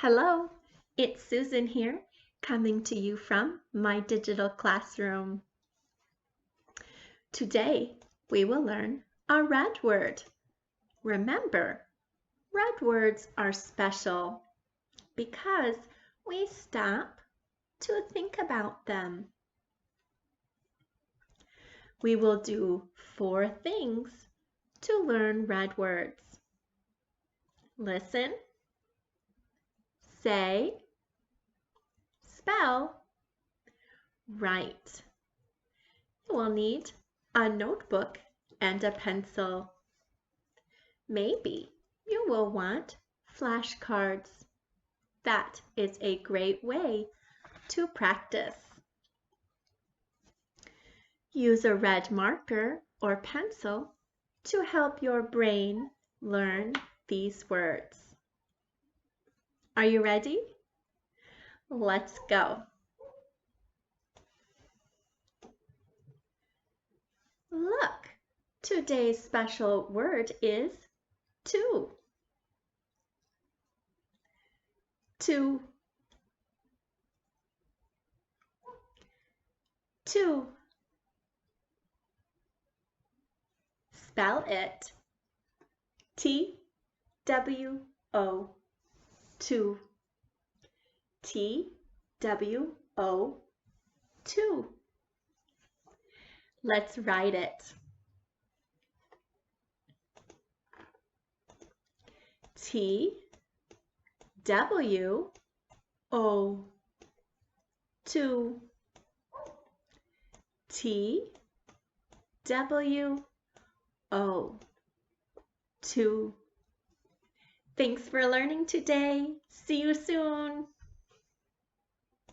Hello, it's Susan here, coming to you from my digital classroom. Today, we will learn a red word. Remember, red words are special because we stop to think about them. We will do 4 things to learn red words. Listen, say, spell, write. You will need a notebook and a pencil. Maybe you will want flashcards. That is a great way to practice. Use a red marker or pencil to help your brain learn these words. Are you ready? Let's go. Look, today's special word is to. To. To. Spell it. T-W-O. To. T-W-O. To. Let's write it. T-W-O. To. T-W-O. To. Thanks for learning today. See you soon.